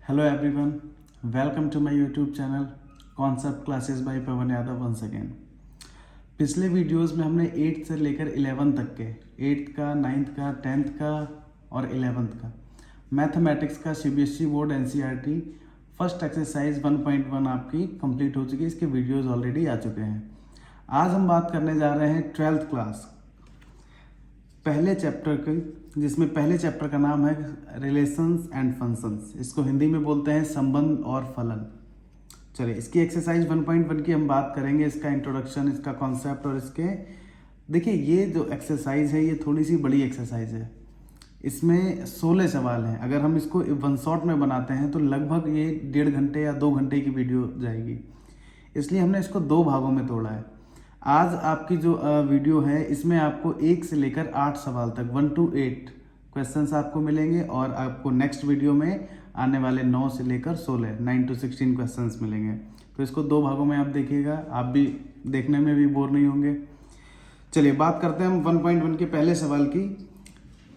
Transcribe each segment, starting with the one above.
Hello everyone, welcome to my YouTube channel Concept Classes by Pawan Yadav once again। पिछले videos में हमने 8th से लेकर 11th तक के 8th का 9th का 10th का और 11th का मैथमेटिक्स का CBSE board NCERT first exercise 1.1 आपकी कंप्लीट हो चुकी है। इसके वीडियोस ऑलरेडी आ चुके हैं। आज हम बात करने जा रहे हैं 12th क्लास पहले चैप्टर की, जिसमें पहले चैप्टर का नाम है रिलेशंस एंड फंक्शंस। इसको हिंदी में बोलते हैं संबंध और फलन। चलिए, इसकी एक्सरसाइज 1.1 की हम बात करेंगे, इसका इंट्रोडक्शन, इसका कॉन्सेप्ट और इसके देखिए ये जो एक्सरसाइज है ये थोड़ी सी बड़ी एक्सरसाइज है। इसमें 16 सवाल हैं। अगर हम इसको वन शॉट में बनाते हैं तो लगभग ये 1.5 घंटे या 2 घंटे की वीडियो जाएगी, इसलिए हमने इसको 2 भागों में तोड़ा है। आज आपकी जो वीडियो है इसमें आपको 1 से लेकर 8 सवाल तक 1 to 8 क्वेश्चंस आपको मिलेंगे और आपको नेक्स्ट वीडियो में आने वाले 9 से लेकर 16 9 to 16 क्वेश्चंस मिलेंगे। तो इसको 2 भागों में आप देखिएगा, आप भी देखने में भी बोर नहीं होंगे। चलिए बात करते हैं हम 1.1 के पहले सवाल की।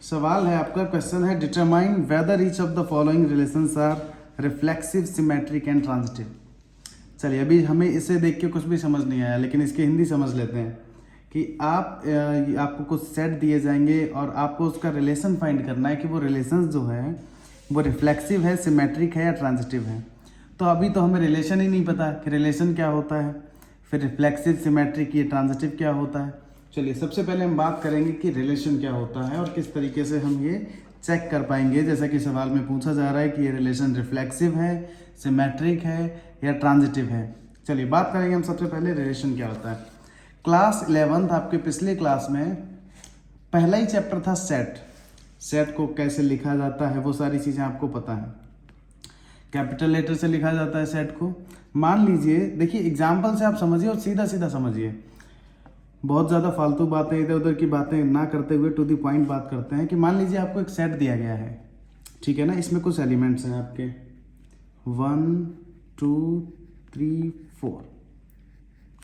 सवाल है आपका, क्वेश्चन है determine whether each of the following relations are reflexive, symmetric and transitive. चलिए, अभी हमें इसे देख के कुछ भी समझ नहीं आया, लेकिन इसकी हिंदी समझ लेते हैं कि आपको कुछ सेट दिए जाएंगे और आपको उसका रिलेशन फाइंड करना है कि वो रिलेशंस जो है वो रिफ्लेक्सिव है, सिमेट्रिक है या ट्रांजिटिव है। तो अभी तो हमें रिलेशन ही नहीं पता कि रिलेशन क्या होता है, फिर रिफ्लेक्सिव, सिमेट्रिक, ये ट्रांजिटिव क्या होता है। चलिए, सबसे पहले हम बात करेंगे कि रिलेशन क्या होता है और किस तरीके से हम ये चेक कर पाएंगे। जैसा कि सवाल में पूछा जा रहा है कि ये रिलेशन रिफ्लेक्सिव है, सिमेट्रिक है या ट्रांजिटिव है। चलिए बात करेंगे हम सबसे पहले रिलेशन क्या होता है। क्लास 11th आपके पिछले क्लास में पहला ही चैप्टर था सेट। सेट को कैसे लिखा जाता है वो सारी चीज़ें आपको पता है। कैपिटल लेटर से लिखा जाता है सेट को। मान लीजिए, देखिए एग्जाम्पल से आप समझिए और सीधा सीधा समझिए, बहुत ज़्यादा फालतू बातें, इधर उधर की बातें ना करते हुए टू द पॉइंट बात करते हैं। कि मान लीजिए आपको एक सेट दिया गया है, ठीक है ना, इसमें कुछ एलिमेंट्स हैं आपके 1 2 3 4,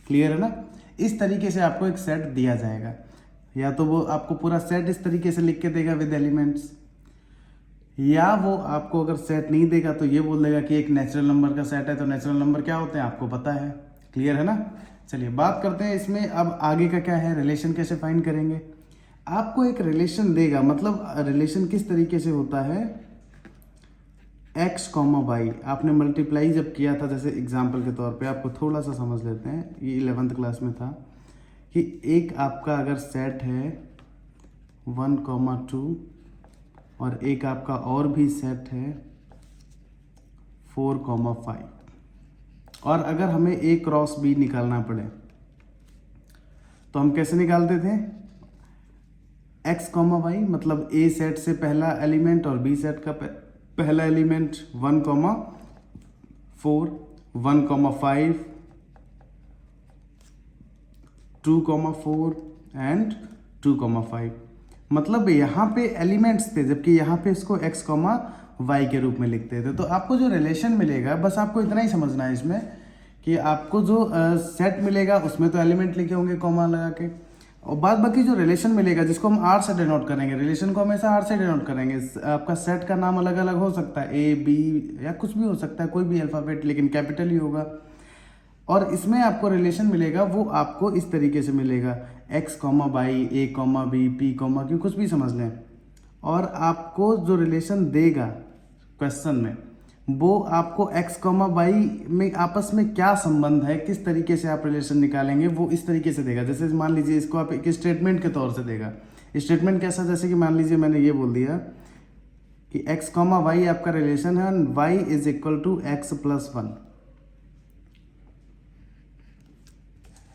क्लियर है ना। इस तरीके से आपको एक सेट दिया जाएगा, या तो वो आपको पूरा सेट इस तरीके से लिख के देगा विद एलिमेंट्स, या वो आपको अगर सेट नहीं देगा तो ये बोल देगा कि एक नेचुरल नंबर का सेट है। तो नेचुरल नंबर क्या होते हैं आपको पता है, क्लियर है ना। चलिए बात करते हैं इसमें अब आगे का क्या है, रिलेशन कैसे फाइंड करेंगे। आपको एक रिलेशन देगा, मतलब रिलेशन किस तरीके से होता है, x, y आपने मल्टीप्लाई जब किया था, जैसे एग्जाम्पल के तौर पे आपको थोड़ा सा समझ लेते हैं, ये 11th क्लास में था कि एक आपका अगर सेट है 1, 2 और एक आपका और भी सेट है 4, 5, और अगर हमें a क्रॉस b निकालना पड़े तो हम कैसे निकालते थे, x, y मतलब a सेट से पहला एलिमेंट और b सेट का पहला एलिमेंट 1, 4, 1, 5, 2, 4 एंड 2, 5। मतलब यहाँ पे एलिमेंट्स थे, जबकि यहाँ पे इसको x, y के रूप में लिखते थे। तो आपको जो रिलेशन मिलेगा, बस आपको इतना ही समझना है इसमें कि आपको जो सेट मिलेगा उसमें तो एलिमेंट लिखे होंगे कॉमा लगा के, और बाद बाकी जो रिलेशन मिलेगा जिसको हम आर से डिनोट करेंगे, रिलेशन को हमेशा आर से डिनोट करेंगे। आपका सेट का नाम अलग अलग हो सकता है, ए बी या कुछ भी हो सकता है, कोई भी अल्फ़ाबेट, लेकिन कैपिटल ही होगा। और इसमें आपको रिलेशन मिलेगा वो आपको इस तरीके से मिलेगा, x, y, a, b, p, q, कुछ भी समझ लें। और आपको जो रिलेशन देगा क्वेश्चन में, वो आपको x, y में आपस में क्या संबंध है, किस तरीके से आप रिलेशन निकालेंगे, वो इस तरीके से देगा। जैसे मान लीजिए इसको आप एक स्टेटमेंट के तौर से देगा। स्टेटमेंट कैसा, जैसे कि मान लीजिए मैंने ये बोल दिया कि x, y आपका रिलेशन है, y is equal to x + 1,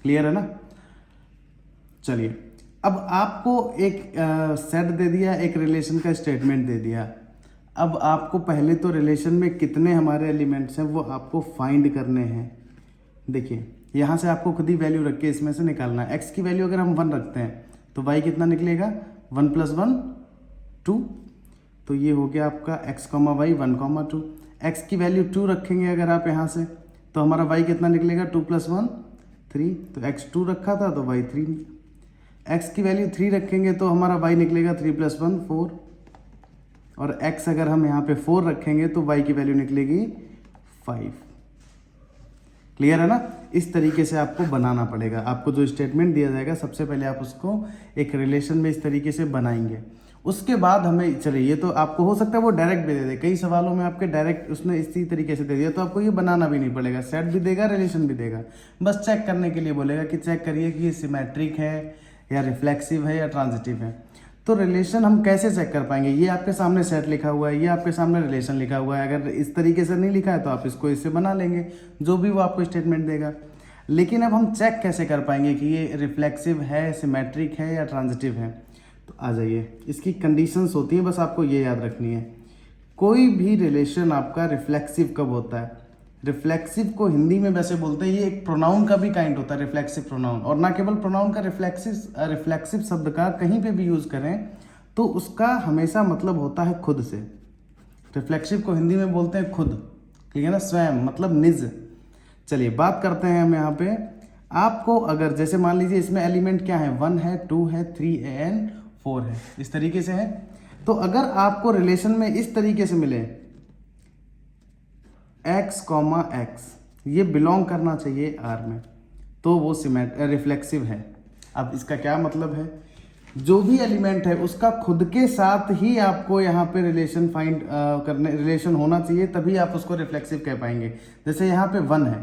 clear है ना। चलिए, अब आपको एक सेट दे दिया, एक रिलेशन का स्टेटमेंट दे दिया। अब आपको पहले तो रिलेशन में कितने हमारे एलिमेंट्स हैं वो आपको फाइंड करने हैं। देखिए, यहाँ से आपको खुद ही वैल्यू रख के इसमें से निकालना है। x की वैल्यू अगर हम 1 रखते हैं तो y कितना निकलेगा, 1 + 1 2। तो ये हो गया आपका x, y 1, 2। x की वैल्यू 2 रखेंगे अगर आप यहाँ से, तो हमारा y कितना निकलेगा, 2 + 1 3। तो x 2 रखा था तो y 3। x की वैल्यू 3 रखेंगे तो हमारा y निकलेगा 3 + 1 4। और x अगर हम यहाँ पे 4 रखेंगे तो y की वैल्यू निकलेगी 5। क्लियर है ना? इस तरीके से आपको बनाना पड़ेगा। आपको जो स्टेटमेंट दिया जाएगा सबसे पहले आप उसको एक रिलेशन में इस तरीके से बनाएंगे। उसके बाद हमें चलिए, ये तो आपको हो सकता है वो डायरेक्ट भी दे दे, कई सवालों में आपके डायरेक्ट उसने इसी तरीके से दे दिया तो आपको ये बनाना भी नहीं पड़ेगा, सेट भी देगा, रिलेशन भी देगा, बस चेक करने के लिए बोलेगा कि चेक करिए कि ये सिमेट्रिक है या रिफ्लेक्सिव है या ट्रांजिटिव है। तो रिलेशन हम कैसे चेक कर पाएंगे? ये आपके सामने सेट लिखा हुआ है, ये आपके सामने रिलेशन लिखा हुआ है। अगर इस तरीके से नहीं लिखा है तो आप इसको इससे बना लेंगे, जो भी वो आपको स्टेटमेंट देगा। लेकिन अब हम चेक कैसे कर पाएंगे कि ये रिफ्लेक्सिव है, सिमेट्रिक है या ट्रांजिटिव है? तो आ जाइए, इसकी कंडीशंस होती हैं, बस आपको ये याद रखनी है। कोई भी रिलेशन आपका रिफ्लेक्सिव कब होता है? रिफ्लेक्सिव को हिंदी में वैसे बोलते हैं, ये एक प्रोनाउन का भी काइंड होता है, रिफ्लेक्सिव प्रोनाउन। और ना केवल प्रोनाउन का, रिफ्लेक्सिव शब्द का कहीं पे भी यूज करें तो उसका हमेशा मतलब होता है खुद से। रिफ्लेक्सिव को हिंदी में बोलते हैं खुद, ठीक है ना, स्वयं, मतलब निज। चलिए बात करते हैं हम यहाँ पे। आपको अगर जैसे मान लीजिए इसमें एलिमेंट क्या है, 1 है, 2 है, 3 एंड 4 है, इस तरीके से है। तो अगर आपको रिलेशन में इस तरीके से मिले x, x, ये बिलोंग करना चाहिए R में, तो वो रिफ्लेक्सिव है। अब इसका क्या मतलब है? जो भी एलिमेंट है उसका खुद के साथ ही आपको यहाँ पे रिलेशन रिलेशन होना चाहिए, तभी आप उसको रिफ्लेक्सिव कह पाएंगे। जैसे यहाँ पे 1 है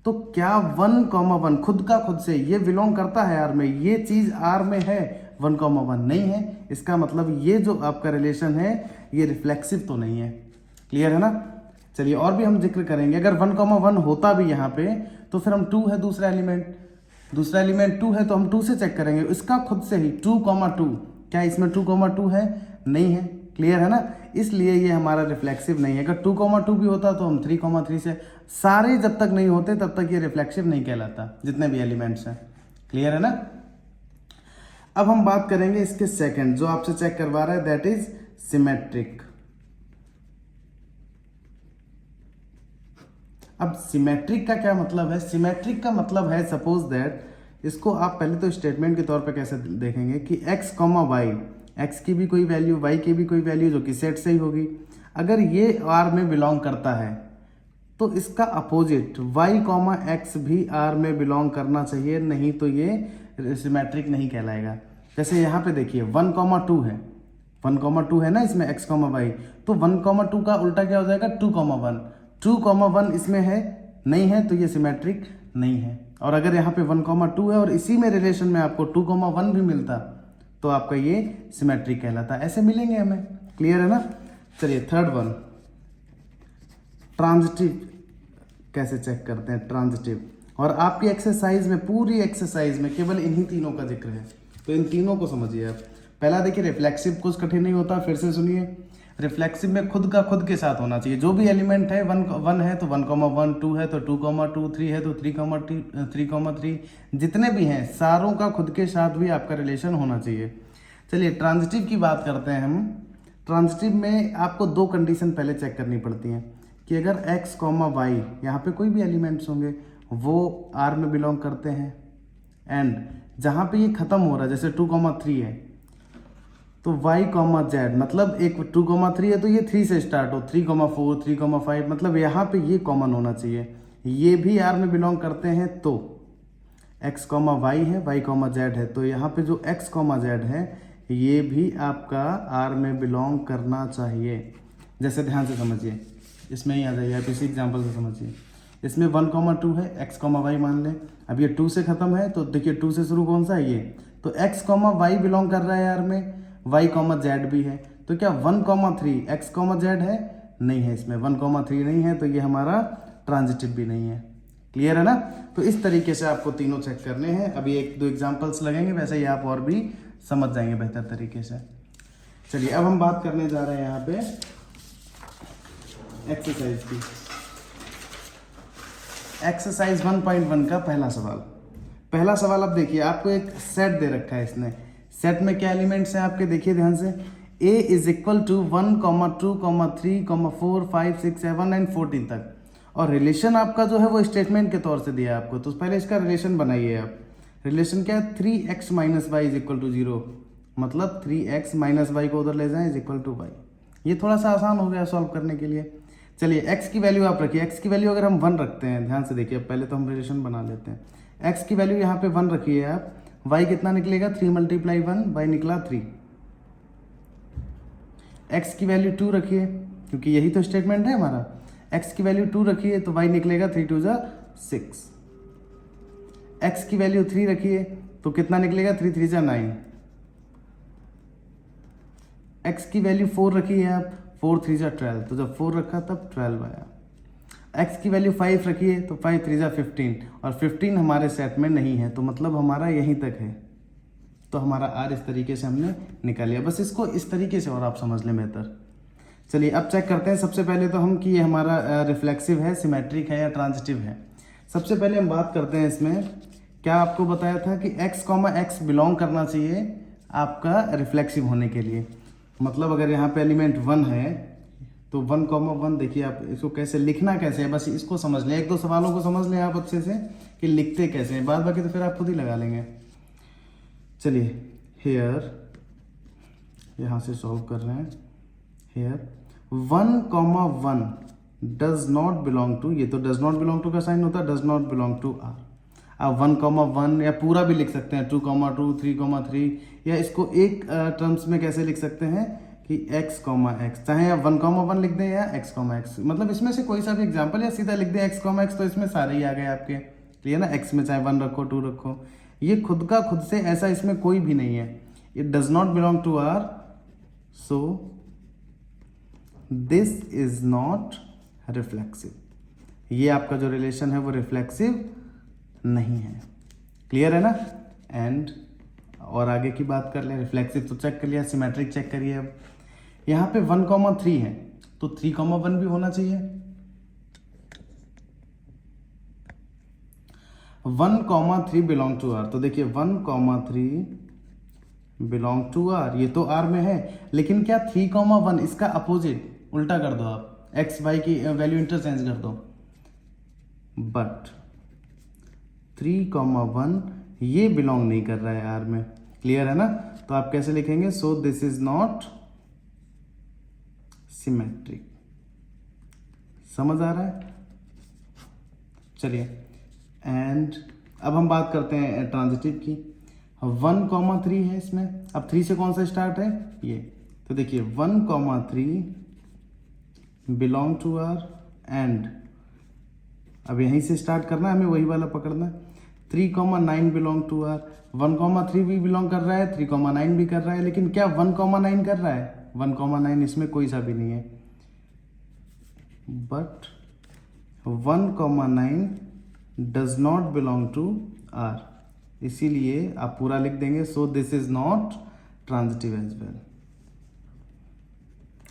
तो क्या 1, 1 खुद का खुद से ये बिलोंग करता है R में? ये चीज R में है, 1, 1 नहीं है, इसका मतलब ये जो आपका रिलेशन है ये रिफ्लेक्सिव तो नहीं है। क्लियर है ना? चलिए और भी हम जिक्र करेंगे। अगर 1, 1 होता भी यहाँ पे तो फिर हम 2 है दूसरा एलिमेंट 2 है तो हम 2 से चेक करेंगे, इसका खुद से ही 2, 2, क्या इसमें 2, 2 है? नहीं है। क्लियर है ना? इसलिए ये हमारा रिफ्लेक्सिव नहीं है। अगर 2, 2 भी होता तो हम 3, 3 से, सारे जब तक नहीं होते तब तक ये रिफ्लेक्सिव नहीं कहलाता, जितने भी एलिमेंट्स हैं। क्लियर है ना? अब हम बात करेंगे इसके सेकंड, जो आपसे चेक करवा रहा है, दैट इज सिमेट्रिक। अब सिमेट्रिक का क्या मतलब है? सिमेट्रिक का मतलब है, सपोज दैट, इसको आप पहले तो स्टेटमेंट के तौर पे कैसे देखेंगे कि x, y, x की भी कोई वैल्यू, y की भी कोई वैल्यू जो कि सेट से ही होगी। अगर ये R में बिलोंग करता है तो इसका अपोजिट y, x भी R में बिलोंग करना चाहिए, नहीं तो ये सिमेट्रिक नहीं कहलाएगा। जैसे यहाँ पे देखिए 1, 2 है, 1, 2 है ना इसमें x, y, तो 1, 2 का उल्टा क्या हो जाएगा? 2, 1, 2, 1 इसमें है, नहीं है, तो ये सिमेट्रिक नहीं है। और अगर यहाँ पे 1, 2 है और इसी में रिलेशन में आपको 2, 1 भी मिलता तो आपका ये सिमेट्रिक कहलाता। ऐसे मिलेंगे हमें। क्लियर है ना? चलिए थर्ड वन, ट्रांजिटिव कैसे चेक करते हैं? ट्रांजिटिव, और आपकी एक्सरसाइज में, पूरी एक्सरसाइज में केवल इन्हीं तीनों का जिक्र है, तो इन तीनों को समझिए आप। पहला देखिए, रिफ्लेक्सिव कुछ कठिन नहीं होता, फिर से सुनिए। रिफ्लेक्सिव में खुद का खुद के साथ होना चाहिए। जो भी एलिमेंट है, 1 है तो 1, 1, 2 है तो 2, 2, 3 है तो 3, 3, जितने भी हैं सारों का खुद के साथ भी आपका रिलेशन होना चाहिए। चलिए ट्रांजिटिव की बात करते हैं हम। ट्रांजिटिव में आपको 2 कंडीशन पहले चेक करनी पड़ती हैं कि अगर x, y, यहाँ पे कोई भी एलिमेंट्स होंगे वो R में बिलोंग करते हैं, एंड जहाँ पे ये खत्म हो रहा है, जैसे 2, 3 है तो y, z, मतलब एक 2, 3 है तो ये 3 से स्टार्ट हो, 3, 4, 3, 5, मतलब यहाँ पे ये कॉमन होना चाहिए। ये भी R में बिलोंग करते हैं तो x, y है, y, z है, तो यहाँ पे जो x, z है ये भी आपका R में बिलोंग करना चाहिए। जैसे ध्यान से समझिए, इसमें ही आ जाइए, आप इसी एग्जाम्पल से समझिए। इसमें 1, 2 है, x, y मान लें। अब ये 2 से खत्म है तो देखिए 2 से शुरू कौन सा है? ये, तो x, y बिलोंग कर रहा है R में, y, z भी है, तो क्या 1, 3 x, z है? नहीं है, इसमें 1, 3 नहीं है, तो ये हमारा ट्रांजिटिव भी नहीं है। क्लियर है ना? तो इस तरीके से आपको तीनों चेक करने हैं। अभी 1-2 एग्जांपल्स लगेंगे, वैसे ही आप और भी समझ जाएंगे बेहतर तरीके से। चलिए अब हम बात करने जा रहे हैं यहाँ पे एक्सरसाइज की। एक्सरसाइज 1.1 का पहला सवाल अब देखिए, आपको एक सेट दे रखा है इसने। सेट में क्या एलिमेंट्स हैं आपके, देखिए ध्यान से। a is equal to 1, 2, 3, 4, 5, 6, 7 and 14 तक, और रिलेशन आपका जो है वो स्टेटमेंट के तौर से दिया है आपको, तो पहले इसका रिलेशन बनाइए आप। रिलेशन क्या है? 3x - y is equal to 0, मतलब 3x - y को उधर ले जाएं इज इक्वल टू y। ये थोड़ा सा आसान हो गया सॉल्व करने के लिए। चलिए x की वैल्यू आप रखिए, x की वैल्यू अगर हम 1 रखते हैं, ध्यान से देखिए, पहले तो हम रिलेशन बना लेते हैं। x की वैल्यू यहाँ पे 1 रखिए आप, y कितना निकलेगा 3 × 1, y निकला 3। x की वैल्यू 2 रखिए, क्योंकि यही तो स्टेटमेंट है हमारा, x की वैल्यू 2 रखिए तो y निकलेगा 3 × 2 = 6। x की वैल्यू 3 रखिए तो कितना निकलेगा 3 × 3 = 9। x की वैल्यू 4 रखिए आप, 4 × 3 = 12, तो जब 4 रखा तब 12 आया। x की वैल्यू 5 रखिए तो 5 × 3 = 15, और 15 हमारे सेट में नहीं है, तो मतलब हमारा यहीं तक है, तो हमारा r इस तरीके से हमने निकाल लिया। बस इसको इस तरीके से और आप समझ लें बेहतर। चलिए अब चेक करते हैं सबसे पहले तो हम कि ये हमारा रिफ्लेक्सिव है, सिमेट्रिक है या ट्रांजिटिव है। सबसे पहले हम बात करते हैं इसमें, क्या आपको बताया था कि x, बिलोंग करना चाहिए आपका रिफ्लेक्सिव होने के लिए। मतलब अगर यहाँ पे एलिमेंट 1 है तो 1, देखिए आप इसको कैसे लिखना कैसे है, बस इसको समझ लें, 1-2 सवालों को समझ लें आप अच्छे से कि लिखते कैसे हैं, बाद बाकी तो फिर आप खुद ही लगा लेंगे। चलिए हेयर, यहाँ से सॉल्व कर रहे हैं। Here 1, does not belong to, ये तो डज नॉट बिलोंग टू का साइन होता है, does not belong to R. आप 1, या पूरा भी लिख सकते हैं 2, 2, 3, या इसको एक टर्म्स में कैसे लिख सकते हैं कि x, चाहे आप 1, लिख दें या x, मतलब इसमें से कोई सा भी एग्जाम्पल या सीधा लिख दें x, तो इसमें सारे ही आ गए आपके, क्लियर ना। x में चाहे 1 रखो 2 रखो, ये खुद से ऐसा इसमें कोई भी नहीं है। It does not belong to R, so this is not reflexive. ये आपका जो रिलेशन है वो रिफ्लेक्सिव नहीं है, क्लियर है ना। एंड और आगे की बात कर लें, रिफ्लेक्सिव तो चेक कर लिया, सिमेट्रिक चेक करिए। अब यहाँ पे 1, 3 है तो 3, 1 भी होना चाहिए। 1, 3 बिलोंग टू आर, तो देखिए 1, 3 बिलोंग टू आर, ये तो आर में है, लेकिन क्या 3, 1 इसका अपोजिट उल्टा कर दो आप, x, y की वैल्यू इंटरचेंज कर दो, बट 3, 1 ये बिलोंग नहीं कर रहा है आर में, क्लियर है ना। तो आप कैसे लिखेंगे, सो दिस इज नॉट सिमेट्रिक। समझ आ रहा है। चलिए एंड अब हम बात करते हैं ट्रांजिटिव की। 1, 3 है इसमें, अब 3 से कौन सा स्टार्ट है ये, तो देखिए 1, 3 बिलोंग टू आर, एंड अब यहीं से स्टार्ट करना है हमें, वही वाला पकड़ना है। 3, 9 बिलोंग टू आर, 1, 3 भी बिलोंग कर रहा है, 3, 9 भी कर रहा है, लेकिन क्या 1, 9 कर रहा है, 1, 9 इसमें कोई सा भी नहीं है, but 1, 9 does not belong to R, इसीलिए आप पूरा लिख देंगे, so this is not transitive as well.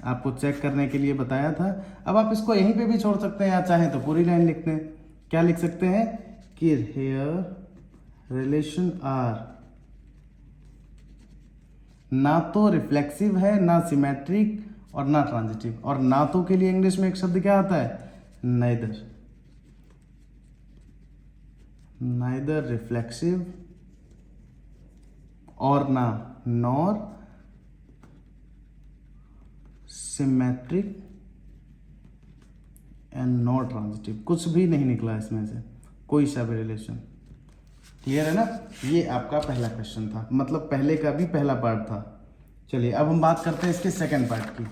आपको चेक करने के लिए बताया था। अब आप इसको यहीं पे भी छोड़ सकते हैं, या चाहें तो पूरी लाइन लिखते हैं। क्या लिख सकते हैं कि हेयर रिलेशन आर ना तो रिफ्लेक्सिव है, ना सिमेट्रिक, और ना ट्रांजिटिव। और ना तो के लिए इंग्लिश में एक शब्द क्या आता है, नाइदर, नाइदर रिफ्लेक्सिव, और ना nor symmetric and not transitive. कुछ भी नहीं निकला इसमें से, कोई सा भी रिलेशन, क्लियर है ना। ये आपका पहला क्वेश्चन था, मतलब पहले का भी पहला पार्ट था। चलिए अब हम बात करते हैं इसके सेकंड पार्ट की।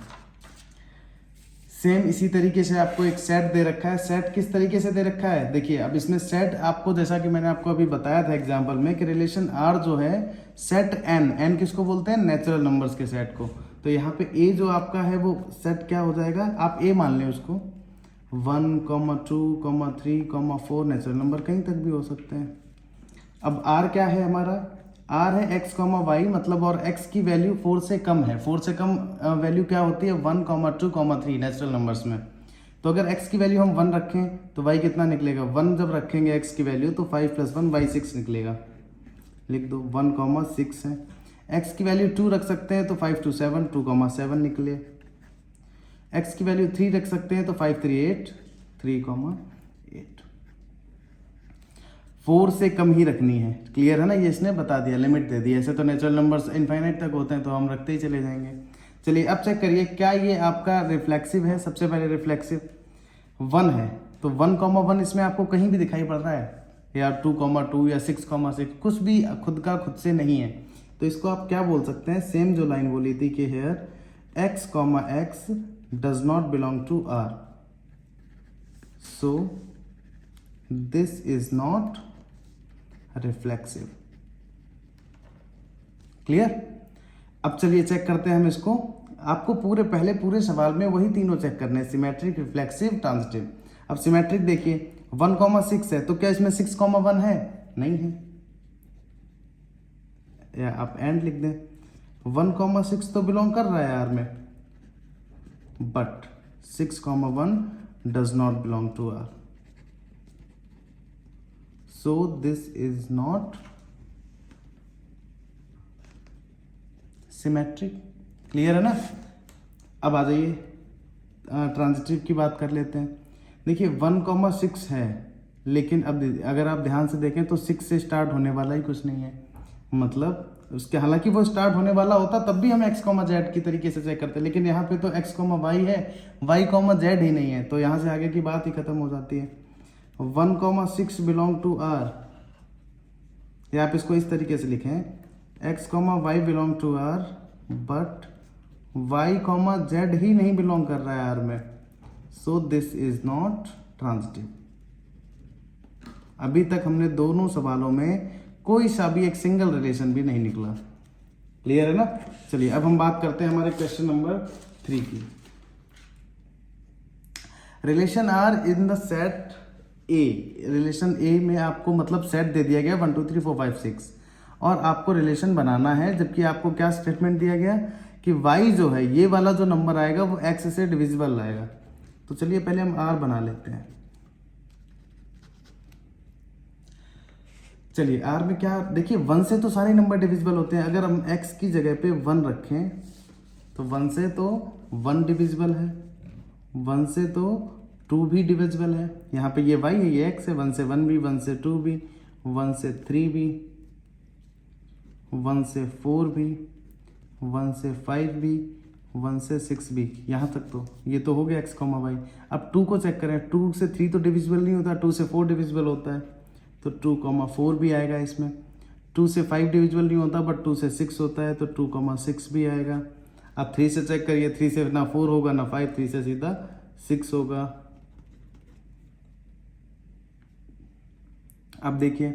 सेम इसी तरीके से आपको एक सेट दे रखा है। सेट किस तरीके से दे रखा है, देखिए अब इसमें सेट आपको, जैसा कि मैंने आपको अभी बताया था एग्जांपल में, कि रिलेशन आर जो है सेट एन, एन किसको बोलते हैं, नेचुरल नंबर्स के सेट को। तो यहाँ पे ए जो आपका है वो सेट क्या हो जाएगा, आप ए मान लें उसको, 1, 2, 3, 4 नेचुरल नंबर कहीं तक भी हो सकते हैं। अब आर क्या है हमारा, आर है x, y, मतलब, और x की वैल्यू 4 से कम है। 4 से कम वैल्यू क्या होती है, 1, 2, 3 नेचुरल नंबर्स में। तो अगर x की वैल्यू हम 1 रखें तो y कितना निकलेगा, 1 जब रखेंगे x की वैल्यू तो 5 + 1 y 6 निकलेगा, लिख दो 1, 6 है। x की वैल्यू 2 रख सकते हैं तो 5, 2, 7, 2, 7 निकले। x की वैल्यू 3 रख सकते हैं तो 5, 3, 8, 3, 8। 4 से कम ही रखनी है, क्लियर है ना। ये इसने बता दिया, लिमिट दे दी। ऐसे तो नेचुरल नंबर्स इनफाइनाइट तक होते हैं तो हम रखते ही चले जाएंगे। चलिए अब चेक करिए क्या ये आपका रिफ्लेक्सिव है। सबसे पहले रिफ्लेक्सिव 1 है, तो 1,1 इसमें आपको कहीं भी दिखाई पड़ रहा है, या 2,2 या 6,6, कुछ भी खुद का खुद से नहीं है। तो इसको आप क्या बोल सकते हैं, सेम जो लाइन बोली थी कि here x, x does not belong to R, so this is not reflexive. Clear. अब चलिए चेक करते हैं हम इसको। आपको पूरे सवाल में वही तीनों चेक करने हैं, सिमेट्रिक, रिफ्लेक्सिव, ट्रांजिटिव। अब सिमेट्रिक देखिए 1,6 है, तो क्या इसमें 6,1 है? नहीं है, या आप एंड लिख दें। 1,6 तो बिलोंग कर रहा है आर में, but 6,1 does not belong to R, so this is not symmetric. Clear है ना। अब आ जाइए ट्रांजिटिव की बात कर लेते हैं। देखिए 1,6 है, लेकिन अब अगर आप ध्यान से देखें तो 6 से स्टार्ट होने वाला ही कुछ नहीं है, मतलब उसके, हालांकि वो स्टार्ट होने वाला होता तब भी हम x, z की तरीके से चेक करते हैं, लेकिन यहाँ पे तो x, y है, y, z ही नहीं है, तो यहाँ से आगे की बात ही खत्म हो जाती है। 1,6 बिलोंग टू r, या आप इसको इस तरीके से लिखें x, y belong to r, but y, z ही नहीं बिलोंग कर रहा है r में, so this is not transitive. अभी तक हमने दोनों सवालों में कोई सा भी एक सिंगल रिलेशन भी नहीं निकला। क्लियर है ना। चलिए अब हम बात करते हैं हमारे क्वेश्चन नंबर 3 की। Relation are in the set a, relation a में आपको मतलब सेट दे दिया गया 1 2 3 4 5 6, और आपको रिलेशन बनाना है, जबकि आपको क्या स्टेटमेंट दिया गया कि y जो है, ये वाला जो नंबर आएगा वो x से डिविजिबल आएगा। तो चलिए पहले हम r बना लेते हैं। चलिए r में क्या, देखिए 1 से तो सारे नंबर डिविजिबल होते हैं। अगर हम x की जगह पे 1 रखें तो 1 से तो 1 डिविजिबल है, 1 से तो 2 भी डिविजिबल है। यहाँ पे ये y है, ये x है, 1 से 1 भी, 1 से 2 भी, 1 से 3 भी, 1 से 4 भी, 1 से 5 भी, 1 से 6 भी, यहाँ तक तो ये तो हो गया x, y। अब 2 को चेक करें, 2 से 3 तो डिविजिबल नहीं होता, 2 से 4 डिविजिबल होता है, तो 2, 4 भी आएगा इसमें। 2 से 5 डिविजिबल नहीं होता, बट 2 से 6 होता है, तो 2, 6 भी आएगा। अब 3 से चेक करिए, 3 से ना 4 होगा ना 5, 3 से सीधा 6 होगा। अब देखिए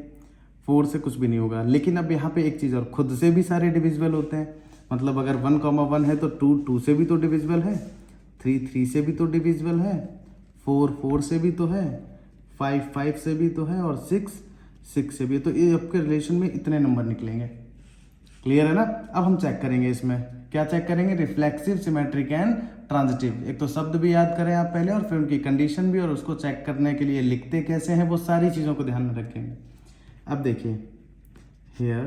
4 से कुछ भी नहीं होगा, लेकिन अब यहाँ पे एक चीज़ और, खुद से भी सारे डिविजिबल होते हैं। मतलब अगर 1,1 है तो 2 से भी तो डिविजिबल है, 3 से भी तो डिविजिबल है, 4 से भी तो है, 5 से भी तो है, और 6 से भी। तो ये आपके रिलेशन में इतने नंबर निकलेंगे। क्लियर है ना। अब हम चेक करेंगे, इसमें क्या चेक करेंगे, रिफ्लेक्सिव, सिमेट्रिक एंड ट्रांजिटिव। एक तो शब्द भी याद करें आप पहले, और फिर उनकी कंडीशन भी, और उसको चेक करने के लिए लिखते कैसे हैं वो सारी चीज़ों को ध्यान में रखेंगे। अब देखिए हेयर,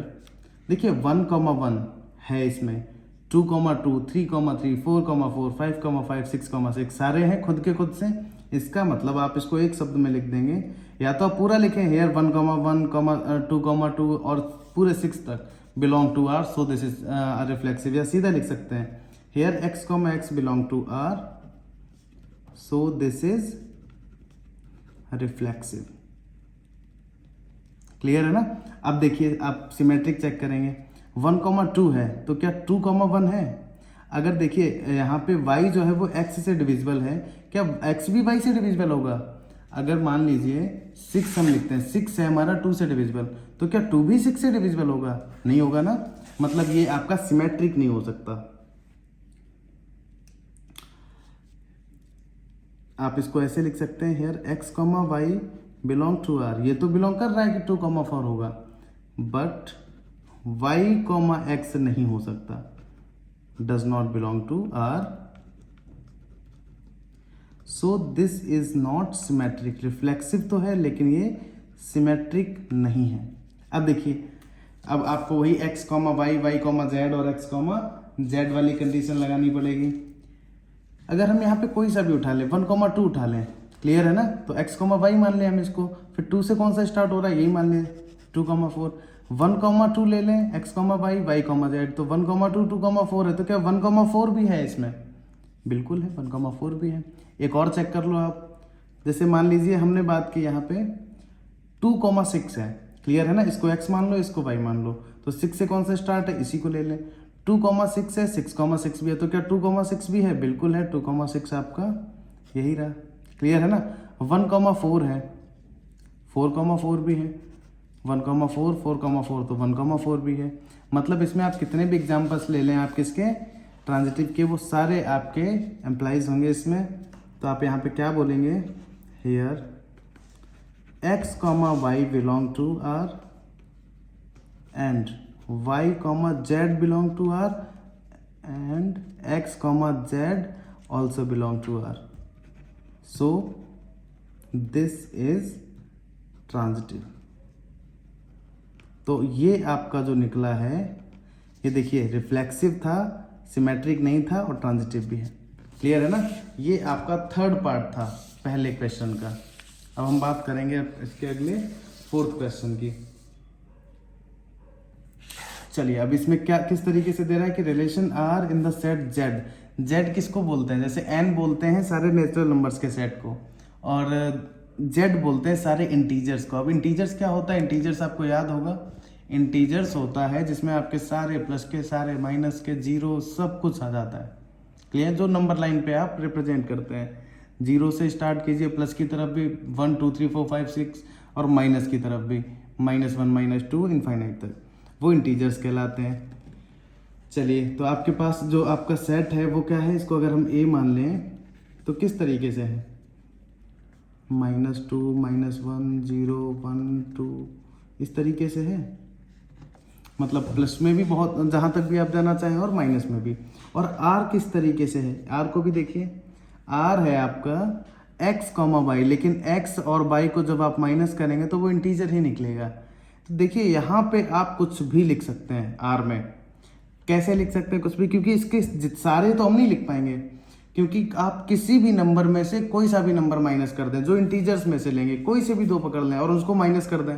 देखिए 1,1 है इसमें, 2,2, 3,3, 4,4, 5,5, 6,6 सारे हैं खुद के खुद से। इसका मतलब आप इसको एक शब्द में लिख देंगे, या तो आप पूरा लिखें हेयर 1,1, 2,2 और पूरे 6 तक belong to R, so this is reflexive. या सीधा लिख सकते हैं here x, belong to R, so this is reflexive. Clear है ना। अब देखिए आप सिमेट्रिक चेक करेंगे, 1,2 है तो क्या 2,1 है। अगर देखिए यहाँ पे y जो है वो x से डिविजिबल है, क्या x भी y से डिविजिबल होगा। अगर मान लीजिए 6 हम लिखते हैं, 6 है हमारा 2 से डिविजिबल, तो क्या 2 भी 6 से डिविजिबल होगा, नहीं होगा ना। मतलब ये आपका सिमेट्रिक नहीं हो सकता। आप इसको ऐसे लिख सकते हैं here x, y belong to r। ये तो बिलोंग कर रहा है कि 2,4 होगा, बट y, x नहीं हो सकता, does not belong to r, so this is not symmetric. Reflexive तो है लेकिन ये सिमेट्रिक नहीं है। अब देखिए, अब आपको वही x, y, z और x, z वाली कंडीशन लगानी पड़ेगी। अगर हम यहाँ पे कोई सा भी उठा लें, 1,2 उठा लें, क्लियर है ना, तो x, y मान लें हम इसको, फिर 2 से कौन सा स्टार्ट हो रहा है, यही मान लें 2,4, 1,2 ले लें, x, y, y, z, तो 1,2, 2,4 है, तो क्या 1,4 भी है इसमें? बिल्कुल है, 1,4 भी है। एक और चेक कर लो आप, जैसे मान लीजिए हमने बात की यहाँ पे 2,6 है, क्लियर है ना, इसको x मान लो, इसको y मान लो, तो 6 से कौन सा स्टार्ट है, इसी को ले लें। 2,6 है, 6,6 भी है, तो क्या 2,6 भी है? बिल्कुल है, 2,6 आपका यही रहा, क्लियर है ना। 1,4 है, 4,4 भी है, 1,4, 4,4, तो 1,4 भी है। मतलब इसमें आप कितने भी एग्जाम्पल्स ले लें आप किसके, ट्रांजिटिव के, वो सारे आपके एम्प्लाइज होंगे इसमें। तो आप यहाँ पे क्या बोलेंगे, here x, y belong to R and y, z belong to R and x, z also belong to R. So this is transitive. तो ये आपका जो निकला है, ये देखिए रिफ्लेक्सिव था, सिमेट्रिक नहीं था और ट्रांजिटिव भी है, क्लियर है ना। ये आपका थर्ड पार्ट था पहले क्वेश्चन का। अब हम बात करेंगे इसके अगले फोर्थ क्वेश्चन की। चलिए अब इसमें क्या किस तरीके से दे रहा है कि relation are in the set Z. Z किसको बोलते हैं, जैसे एन बोलते हैं सारे नेचुरल नंबर्स के सेट को, और जेड बोलते हैं सारे इंटीजर्स को। अब इंटीजर्स क्या होता है, इंटीजर्स आपको याद होगा, इंटीजर्स होता है जिसमें आपके सारे प्लस के, सारे माइनस के, जीरो सब कुछ आ जाता है, क्लियर। जो नंबर लाइन पे आप रिप्रेजेंट करते हैं, जीरो से स्टार्ट कीजिए, प्लस की तरफ भी 1 2 3 4 5 6, और माइनस की तरफ भी -1 -2 इनफाइनाइट तक, वो इंटीजर्स कहलाते हैं। चलिए तो आपके पास जो आपका सेट है वो क्या है, इसको अगर हम ए मान लें तो किस तरीके से है, -2 -1 0 1 2 इस तरीके से है। मतलब प्लस में भी बहुत, जहाँ तक भी आप जाना चाहें, और माइनस में भी। और आर किस तरीके से है, आर को भी देखिए, आर है आपका x, y, लेकिन x और y को जब आप माइनस करेंगे तो वो इंटीजर ही निकलेगा। तो देखिए यहाँ पे आप कुछ भी लिख सकते हैं आर में। कैसे लिख सकते हैं कुछ भी, क्योंकि इसके सारे तो हम नहीं लिख पाएंगे, क्योंकि आप किसी भी नंबर में से कोई सा भी नंबर माइनस कर दें, जो इंटीजर्स में से लेंगे, कोई से भी दो पकड़ लें और उसको माइनस कर दें,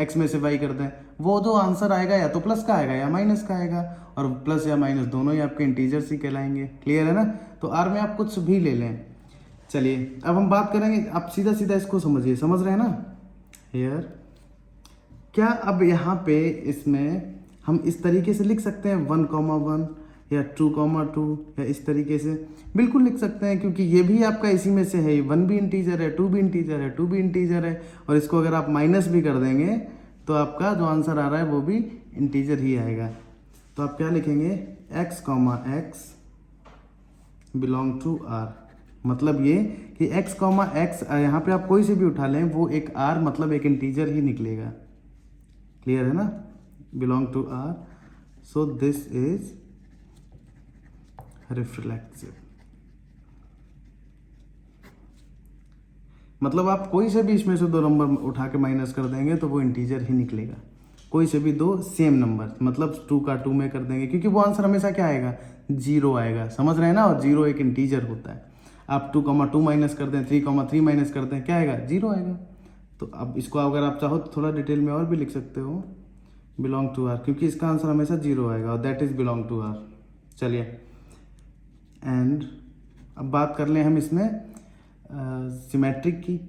x में से y कर दें, वो जो आंसर आएगा या तो प्लस का आएगा या माइनस का आएगा, और प्लस या माइनस दोनों ही आपके इंटीजर्स ही कहलाएंगे, क्लियर है ना। तो आर में आप कुछ भी ले लें। चलिए अब हम बात करेंगे, आप सीधा सीधा इसको समझिए, समझ रहे हैं ना। हियर क्या अब यहाँ पे इसमें हम इस तरीके से लिख सकते हैं 1,1 या 2,2 या इस तरीके से, बिल्कुल लिख सकते हैं, क्योंकि ये भी आपका इसी में से है, 1 भी इंटीजर है, 2 भी इंटीजर है, 2 भी इंटीजर है, और इसको अगर आप माइनस भी कर देंगे तो आपका जो आंसर आ रहा है वो भी इंटीजर ही आएगा। तो आप क्या लिखेंगे, x, x belong to r, मतलब ये कि x, x यहाँ पे आप कोई से भी उठा लें वो एक r मतलब एक इंटीजर ही निकलेगा, क्लियर है ना, belong to r। So this is reflexive. मतलब आप कोई से भी इसमें से दो नंबर उठा के माइनस कर देंगे तो वो इंटीजर ही निकलेगा, कोई से भी दो सेम नंबर, मतलब 2 का 2 में कर देंगे, क्योंकि वो आंसर हमेशा क्या आएगा, 0 आएगा, समझ रहे हैं ना। और 0 एक इंटीजर होता है, आप 2,2 माइनस कर दें, 3,3 माइनस कर दें, क्या आएगा, 0 आएगा। तो अब इसको अगर आप चाहो तो थोड़ा डिटेल में और भी लिख सकते हो, बिलोंग टू आर, क्योंकि इसका आंसर हमेशा 0 आएगा, और that is belong to R. चलिए एंड अब बात कर लें हम इसमें सिमेट्रिक की।